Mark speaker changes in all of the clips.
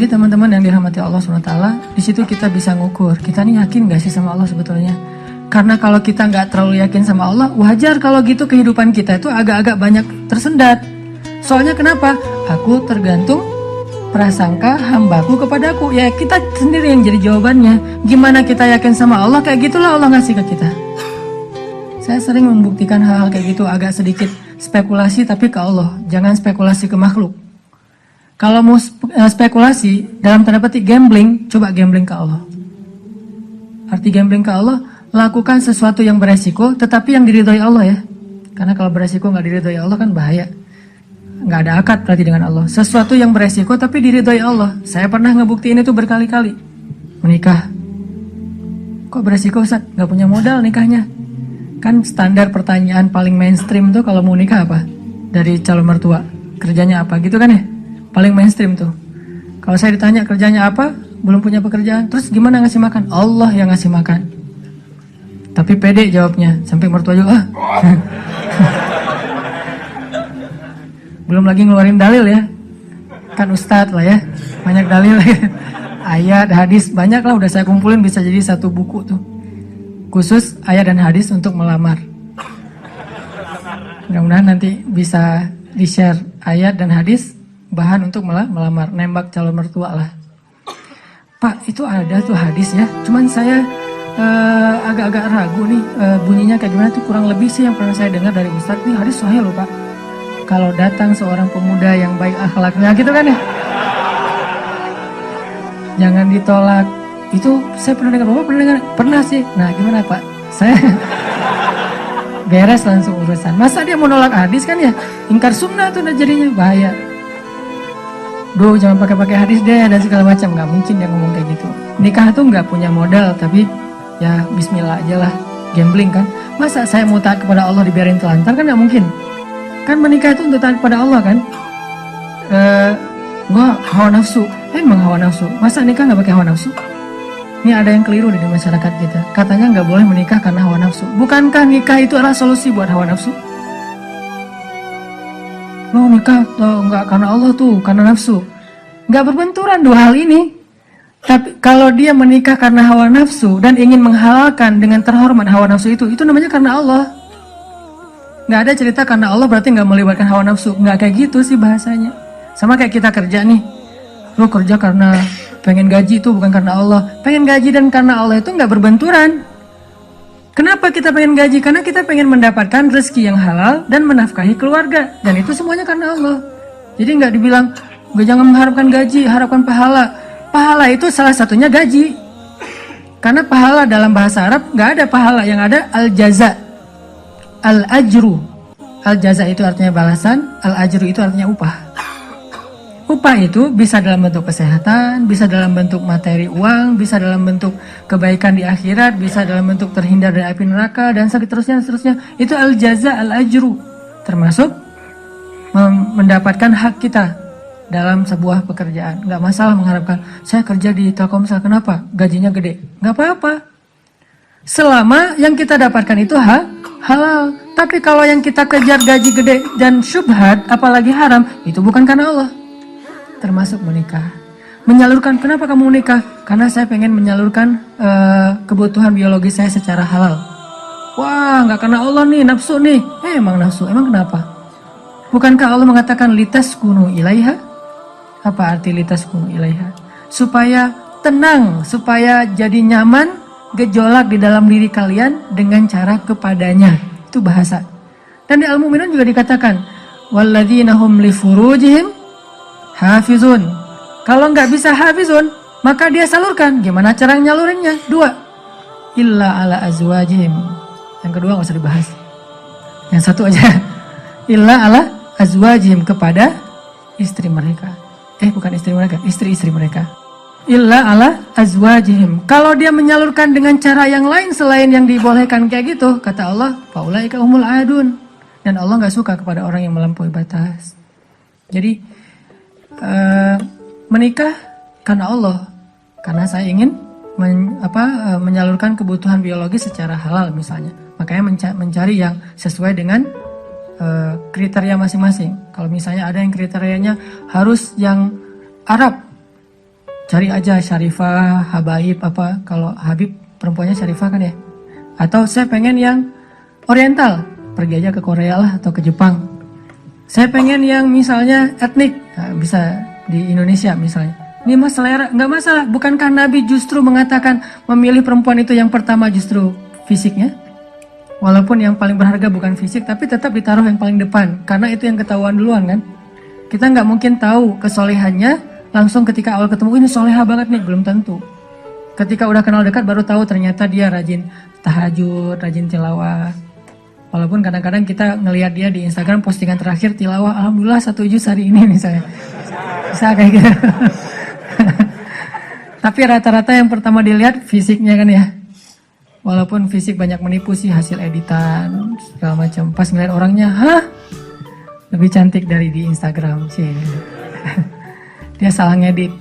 Speaker 1: Jadi teman-teman yang dirahmati Allah SWT, di situ kita bisa ngukur, kita nih yakin gak sih sama Allah sebetulnya? Karena kalau kita nggak terlalu yakin sama Allah, wajar kalau gitu kehidupan kita itu agak-agak banyak tersendat. Soalnya kenapa? Aku tergantung prasangka hambaku kepadaku. Ya kita sendiri yang jadi jawabannya. Gimana kita yakin sama Allah, kayak gitulah Allah ngasih ke kita. Saya sering membuktikan hal-hal kayak gitu, agak sedikit spekulasi tapi ke Allah. Jangan spekulasi ke makhluk. Kalau mau spekulasi, dalam tanda petik gambling, coba gambling ke Allah. Arti gambling ke Allah, lakukan sesuatu yang beresiko, tetapi yang diridhoi Allah ya. Karena kalau beresiko nggak diridhoi Allah kan bahaya. Nggak ada akad berarti dengan Allah. Sesuatu yang beresiko tapi diridhoi Allah. Saya pernah ngebuktiin itu berkali-kali. Menikah. Kok beresiko Ustaz? Nggak punya modal nikahnya. Kan standar pertanyaan paling mainstream tuh kalau mau nikah apa? Dari calon mertua. Kerjanya apa gitu kan ya? Paling mainstream tuh. Kalau saya ditanya kerjanya apa, belum punya pekerjaan, terus gimana ngasih makan? Allah yang ngasih makan. Tapi pede jawabnya, sampai mertua juga belum lagi ngeluarin dalil ya. Kan ustadz lah ya, banyak dalil ya. Ayat, hadis, banyak lah udah saya kumpulin, bisa jadi satu buku tuh. Khusus ayat dan hadis untuk melamar. Mudah-mudahan nanti bisa di-share ayat dan hadis bahan untuk melamar, nembak calon mertua lah. Pak, itu ada tuh hadis ya, cuman saya agak-agak ragu nih bunyinya kayak gimana tuh, kurang lebih sih yang pernah saya dengar dari Ustadz, nih hadis sahih loh Pak. Kalau datang seorang pemuda yang baik akhlaknya gitu kan ya, jangan ditolak. Itu saya pernah dengar, Bapak pernah dengar? Pernah sih. Nah gimana Pak? Saya beres langsung urusan. Masa dia mau nolak hadis kan ya, ingkar sunnah tuh jadinya bahaya. Duh, jangan pakai hadis deh dan segala macam. Nggak mungkin dia ngomong kayak gitu. Nikah tuh nggak punya modal, tapi ya bismillah aja lah. Gambling kan. Masa saya mau taat kepada Allah dibiarin telantar kan nggak mungkin. Kan menikah itu untuk taat kepada Allah kan. Gua hawa nafsu. Emang hawa nafsu. Masa nikah nggak pakai hawa nafsu? Ini ada yang keliru di masyarakat kita. Katanya nggak boleh menikah karena hawa nafsu. Bukankah nikah itu adalah solusi buat hawa nafsu? Lo nikah nggak karena Allah tuh, karena nafsu. Nggak berbenturan dua hal ini. Tapi kalau dia menikah karena hawa nafsu dan ingin menghalalkan dengan terhormat hawa nafsu itu namanya karena Allah. Nggak ada cerita karena Allah berarti nggak melibatkan hawa nafsu. Nggak kayak gitu sih bahasanya. Sama kayak kita kerja nih. Lo kerja karena pengen gaji itu bukan karena Allah. Pengen gaji dan karena Allah itu nggak berbenturan. Kenapa kita pengen gaji? Karena kita pengen mendapatkan rezeki yang halal dan menafkahi keluarga. Dan itu semuanya karena Allah. Jadi nggak dibilang, gue jangan mengharapkan gaji, harapkan pahala. Pahala itu salah satunya gaji. Karena pahala dalam bahasa Arab nggak ada pahala, yang ada al-jaza, al-ajru. Al-jaza itu artinya balasan, al-ajru itu artinya upah. Upah itu bisa dalam bentuk kesehatan, bisa dalam bentuk materi uang, bisa dalam bentuk kebaikan di akhirat, bisa dalam bentuk terhindar dari api neraka, dan seterusnya. Itu al-jaza, al-ajru. Termasuk mendapatkan hak kita dalam sebuah pekerjaan. Nggak masalah mengharapkan, saya kerja di Telkomsel, kenapa? Gajinya gede. Nggak apa-apa. Selama yang kita dapatkan itu halal. Tapi kalau yang kita kejar gaji gede dan syubhat, apalagi haram, itu bukan karena Allah. Termasuk menikah. Menyalurkan, kenapa kamu menikah? Karena saya pengen menyalurkan kebutuhan biologis saya secara halal. Wah, nggak karena Allah nih, nafsu nih. Emang nafsu, emang kenapa? Bukankah Allah mengatakan litaskunu ilaiha? Apa arti litaskunu ilaiha? Supaya tenang, supaya jadi nyaman, gejolak di dalam diri kalian dengan cara kepadanya. Itu bahasa. Dan di Al-Mu'minun juga dikatakan, walladzina hum li furujihim hafizun. Kalau nggak bisa hafizun, maka dia salurkan. Gimana cara nyalurinnya? 2. Illa ala azwajihim. Yang kedua nggak usah dibahas. Yang satu aja. Illa ala azwajihim, kepada istri mereka. Bukan istri mereka, istri-istri mereka. Illa ala azwajihim. Kalau dia menyalurkan dengan cara yang lain selain yang dibolehkan kayak gitu, kata Allah, faulaika humul adun. Dan Allah nggak suka kepada orang yang melampaui batas. Jadi menikah karena Allah, karena saya ingin menyalurkan kebutuhan biologis secara halal misalnya. Makanya mencari yang sesuai dengan kriteria masing-masing. Kalau misalnya ada yang kriterianya harus yang Arab, Cari aja Syarifah, Habaib apa, kalau Habib perempuannya Syarifah kan ya. Atau saya pengen yang oriental, pergi aja ke Korea lah atau ke Jepang. Saya pengen yang misalnya etnik, nah, bisa di Indonesia misalnya. Ini mas selera, nggak masalah. Bukankah Nabi justru mengatakan memilih perempuan itu yang pertama justru fisiknya? Walaupun yang paling berharga bukan fisik, tapi tetap ditaruh yang paling depan. Karena itu yang ketahuan duluan kan. Kita nggak mungkin tahu kesolehannya langsung ketika awal ketemu, ini soleha banget nih, belum tentu. Ketika udah kenal dekat baru tahu ternyata dia rajin tahajud, rajin tilawah. Walaupun kadang-kadang kita ngelihat dia di Instagram postingan terakhir tilawah, alhamdulillah 1 juz hari ini misalnya. Bisa kayak gitu. Tapi rata-rata yang pertama dilihat fisiknya kan ya. Walaupun fisik banyak menipu sih, hasil editan segala macam. Pas ngeliat orangnya, hah? Lebih cantik dari di Instagram sih. Dia salah ngedit.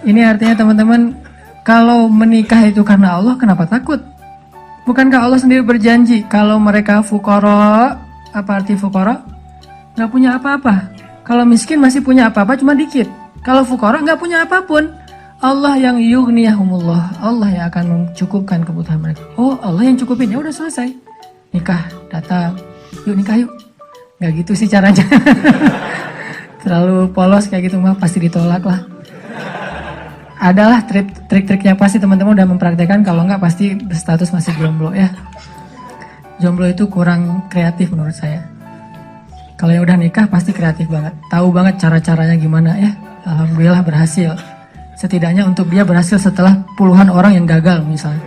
Speaker 1: Ini artinya teman-teman, kalau menikah itu karena Allah, kenapa takut? Bukankah Allah sendiri berjanji kalau mereka fuqara, apa arti fuqara? Gak punya apa-apa. Kalau miskin masih punya apa-apa, cuma dikit. Kalau fuqara gak punya apapun. Allah yang yughniyahumullah, Allah yang akan mencukupkan kebutuhan mereka. Oh, Allah yang cukupin, ya udah selesai. Nikah, datang, yuk nikah yuk. Gak gitu sih caranya. Terlalu polos kayak gitu mah pasti ditolak lah. Adalah trik-triknya pasti teman-teman udah mempraktekkan, kalau enggak pasti berstatus masih jomblo ya. Jomblo itu kurang kreatif menurut saya. Kalau yang udah nikah pasti kreatif banget. Tahu banget cara-caranya gimana ya. Alhamdulillah berhasil. Setidaknya untuk dia berhasil setelah puluhan orang yang gagal misalnya.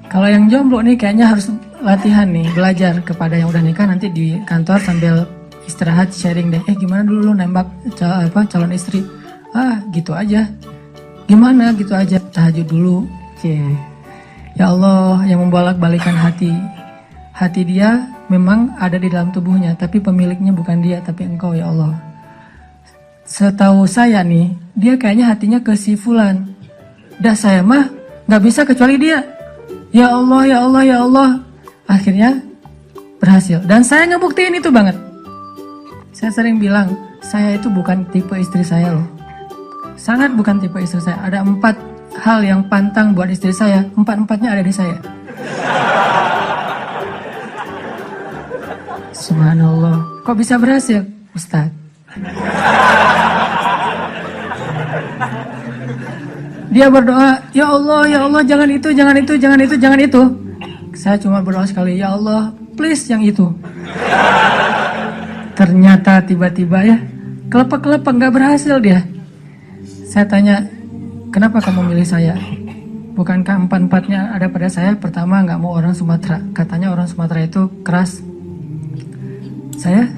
Speaker 1: Kalau yang jomblo nih kayaknya harus latihan nih, belajar kepada yang udah nikah, nanti di kantor sambil istirahat sharing deh. Gimana dulu lu nembak calon istri? Gitu aja. Gimana gitu aja, tahajud dulu. Ya Allah yang membolak-balikan hati. Hati dia memang ada di dalam tubuhnya, tapi pemiliknya bukan dia, tapi engkau ya Allah. Setahu saya nih, dia kayaknya hatinya ke si fulan. Dah saya mah gak bisa kecuali dia. Ya Allah, ya Allah, ya Allah. Akhirnya berhasil. Dan saya ngebuktiin itu banget. Saya sering bilang, saya itu bukan tipe istri saya loh. Sangat bukan tipe istri saya. Ada 4 hal yang pantang buat istri saya. 4-4-nya ada di saya. Subhanallah. Kok bisa berhasil? Ustaz. Dia berdoa, ya Allah, jangan itu, jangan itu, jangan itu, jangan itu. Saya cuma berdoa sekali, ya Allah, please yang itu. Ternyata tiba-tiba ya, kelepek-kelepek, gak berhasil dia. Saya tanya, kenapa kamu milih saya? Bukankah 4-4-nya ada pada saya? Pertama, gak mau orang Sumatera. Katanya orang Sumatera itu keras. Saya?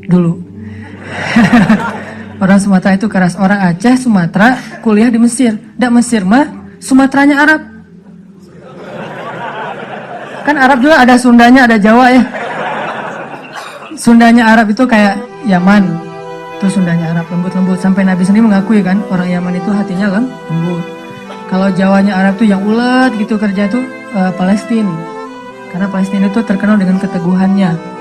Speaker 1: Dulu. Orang Sumatera itu keras. Orang Aceh, Sumatera, kuliah di Mesir. Nggak Mesir mah, Sumateranya Arab. Kan Arab juga ada Sundanya, ada Jawa ya. Sundanya Arab itu kayak Yaman. Itu Sundanya Arab, lembut-lembut. Sampai Nabi sendiri mengakui kan, orang Yaman itu hatinya lembut. Kalau Jawanya Arab tuh yang ulet gitu kerja itu Palestina. Karena Palestina itu terkenal dengan keteguhannya.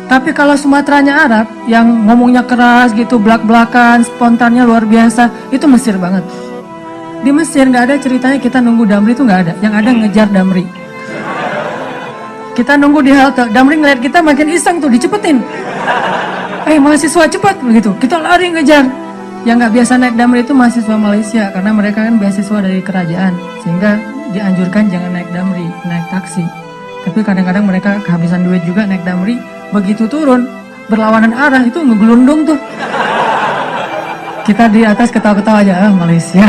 Speaker 1: Tapi kalau Sumateranya Arab, yang ngomongnya keras gitu, belak-belakan, spontannya luar biasa, itu Mesir banget. Di Mesir nggak ada ceritanya kita nunggu Damri itu nggak ada. Yang ada ngejar Damri. Kita nunggu di halte, Damri ngeliat kita makin iseng tuh, dicepetin. Mahasiswa cepat begitu. Kita lari ngejar. Yang nggak biasa naik Damri itu mahasiswa Malaysia, karena mereka kan beasiswa dari kerajaan, sehingga dianjurkan jangan naik Damri, naik taksi. Tapi kadang-kadang mereka kehabisan duit juga naik Damri. Begitu turun, berlawanan arah itu ngegelundung tuh. Kita di atas ketawa-ketawa aja, Malaysia.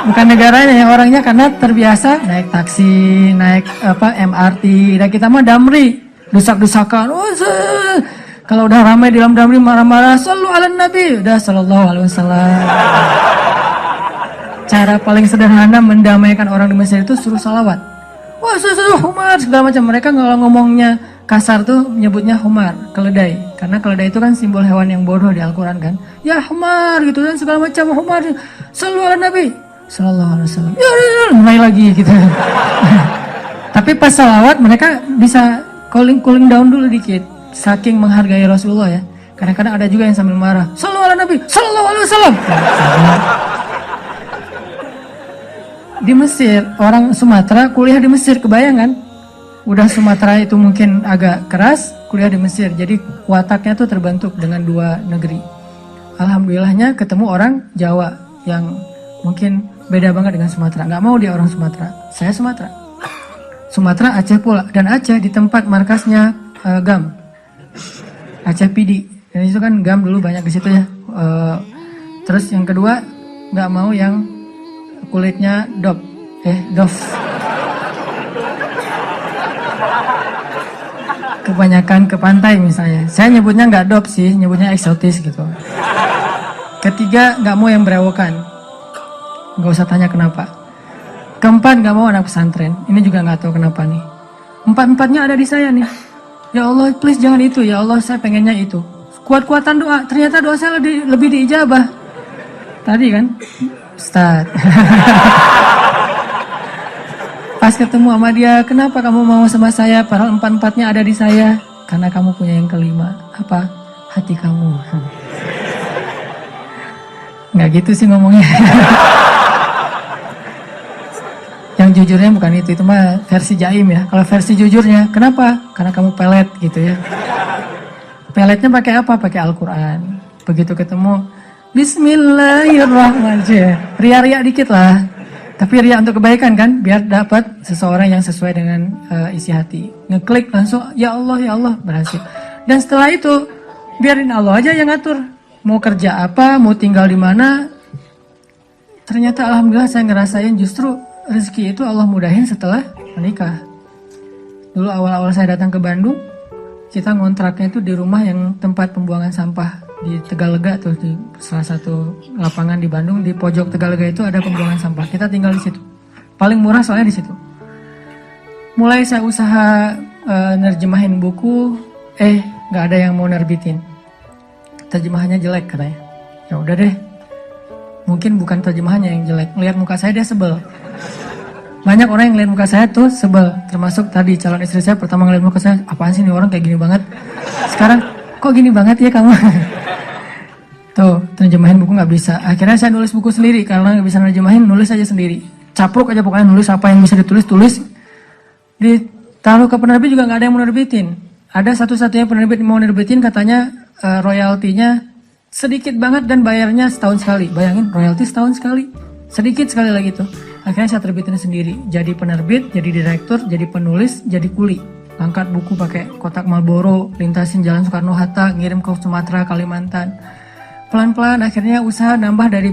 Speaker 1: Bukan negaranya yang orangnya, karena terbiasa naik taksi, naik MRT. Dan kita mah Damri, desak-desakan. Kalau udah ramai di dalam Damri marah-marah, sallu ala Nabi, udah sallallahu alaihi wasallam. Cara paling sederhana mendamaikan orang di Mesir itu suruh salawat. Humar segala macam. Mereka kalau ngomongnya kasar tuh menyebutnya humar, keledai. Karena keledai itu kan simbol hewan yang bodoh di Al-Quran kan. Ya humar gitu dan segala macam humar. Sallu ala Nabi sallallahu alaihi wasallam. Ya mulai lagi gitu. Tapi pas salawat mereka bisa cooling down dulu dikit. saking menghargai Rasulullah ya. Kadang-kadang ada juga yang sambil marah. Sallallahu ala Nabi, sallallahu alaihi wasallam. Di Mesir, orang Sumatera kuliah di Mesir, kebayangan? Udah Sumatera itu mungkin agak keras, kuliah di Mesir. Jadi wataknya tuh terbentuk dengan dua negeri. Alhamdulillahnya ketemu orang Jawa yang mungkin beda banget dengan Sumatera. Nggak mau dia orang Sumatera. Saya Sumatera. Sumatera Aceh pula. Dan Aceh di tempat markasnya GAM. Aceh PD. Dan itu kan GAM dulu banyak di situ ya. Terus yang kedua, nggak mau yang kulitnya dof. Kebanyakan ke pantai misalnya. Saya nyebutnya nggak dop sih, nyebutnya eksotis gitu. Ketiga, nggak mau yang berewokan. Nggak usah tanya kenapa. Keempat, nggak mau anak pesantren. Ini juga nggak tahu kenapa nih. Empat-empatnya ada di saya nih. Ya Allah, please jangan itu. Ya Allah, saya pengennya itu. Kuat-kuatan doa. Ternyata doa saya lebih diijabah. Tadi kan, Ustaz. Pas ketemu sama dia, kenapa kamu mau sama saya? Padahal empat-empatnya ada di saya. Karena kamu punya yang kelima. Apa? Hati kamu. Nggak gitu sih ngomongnya. Yang jujurnya bukan itu mah versi jaim ya. Kalau versi jujurnya, kenapa? Karena kamu pelet gitu ya. Peletnya pakai apa? Pakai Al-Quran. Begitu ketemu, Bismillahirrahmanirrahim. Ria-ria dikit lah. Tapi ria untuk kebaikan kan, biar dapat seseorang yang sesuai dengan isi hati. Ngeklik langsung, ya Allah, berhasil. Dan setelah itu, biarin Allah aja yang ngatur. Mau kerja apa, mau tinggal di mana. Ternyata alhamdulillah saya ngerasain justru rezeki itu Allah mudahin setelah menikah. Dulu awal-awal saya datang ke Bandung, kita ngontraknya itu di rumah yang tempat pembuangan sampah. Di Tegalega tuh, di salah satu lapangan di Bandung, di pojok Tegalega itu ada pembuangan sampah. Kita tinggal di situ. Paling murah soalnya di situ. Mulai saya usaha nerjemahin buku, nggak ada yang mau nerbitin. Terjemahannya jelek katanya. Ya udah deh. Mungkin bukan terjemahannya yang jelek. Lihat muka saya dia sebel. Banyak orang yang lihat muka saya tuh sebel. Termasuk tadi calon istri saya pertama ngeliat muka saya, apaan sih nih orang kayak gini banget. Sekarang kok gini banget ya kamu? Tuh, terjemahin buku nggak bisa. Akhirnya saya nulis buku sendiri. Karena nggak bisa nerjemahin, nulis aja sendiri. Capruk aja pokoknya, nulis apa yang bisa ditulis, tulis. Ditaruh ke penerbit juga nggak ada yang mau nerbitin. Ada satu-satunya penerbit yang mau nerbitin, katanya royaltinya sedikit banget dan bayarnya setahun sekali. Bayangin, royalti setahun sekali. Sedikit sekali lagi tuh. Akhirnya saya terbitin sendiri. Jadi penerbit, jadi direktur, jadi penulis, jadi kuli. Angkat buku pakai kotak Marlboro, lintasin Jalan Soekarno-Hatta, ngirim ke Sumatera, Kalimantan. Pelan-pelan akhirnya usaha nambah dari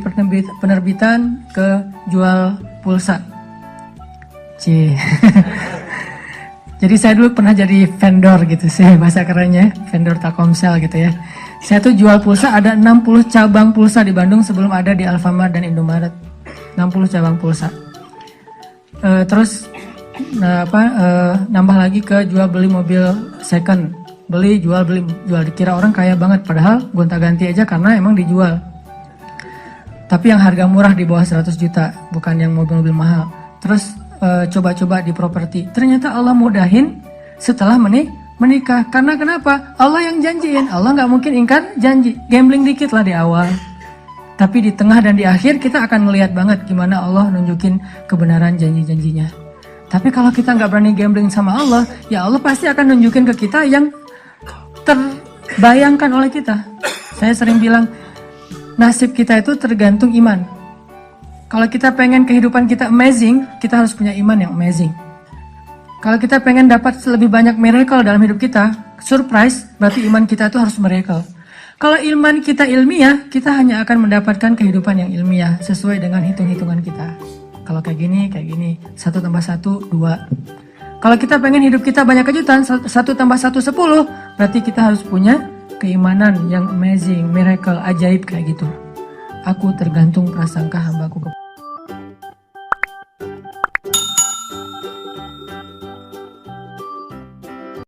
Speaker 1: penerbitan ke jual pulsa. Jadi saya dulu pernah jadi vendor gitu sih, bahasa kerennya, vendor Telkomsel gitu ya. Saya tuh jual pulsa, ada 60 cabang pulsa di Bandung sebelum ada di Alfamart dan Indomaret. 60 cabang pulsa. Terus nambah lagi ke jual beli mobil second. Beli, jual, dikira orang kaya banget, padahal gonta-ganti aja karena emang dijual. Tapi yang harga murah di bawah 100 juta, bukan yang mobil-mobil mahal. Terus coba-coba di properti. Ternyata Allah mudahin setelah menikah. Karena kenapa? Allah yang janjiin. Allah nggak mungkin ingkar janji. Gambling dikit lah di awal. Tapi di tengah dan di akhir kita akan melihat banget gimana Allah nunjukin kebenaran janji-janjinya. Tapi kalau kita nggak berani gambling sama Allah, ya Allah pasti akan nunjukin ke kita yang terbayangkan oleh kita. Saya sering bilang, nasib kita itu tergantung iman. Kalau kita pengen kehidupan kita amazing, kita harus punya iman yang amazing. Kalau kita pengen dapat lebih banyak miracle dalam hidup kita, surprise, berarti iman kita itu harus miracle. Kalau iman kita ilmiah, kita hanya akan mendapatkan kehidupan yang ilmiah, sesuai dengan hitung-hitungan kita. Kalau kayak gini, 1 tambah 1, 2. Kalau kita pengen hidup kita banyak kejutan, 1 tambah 1, 10, berarti kita harus punya keimanan yang amazing, miracle, ajaib kayak gitu. Aku tergantung prasangka hambaku.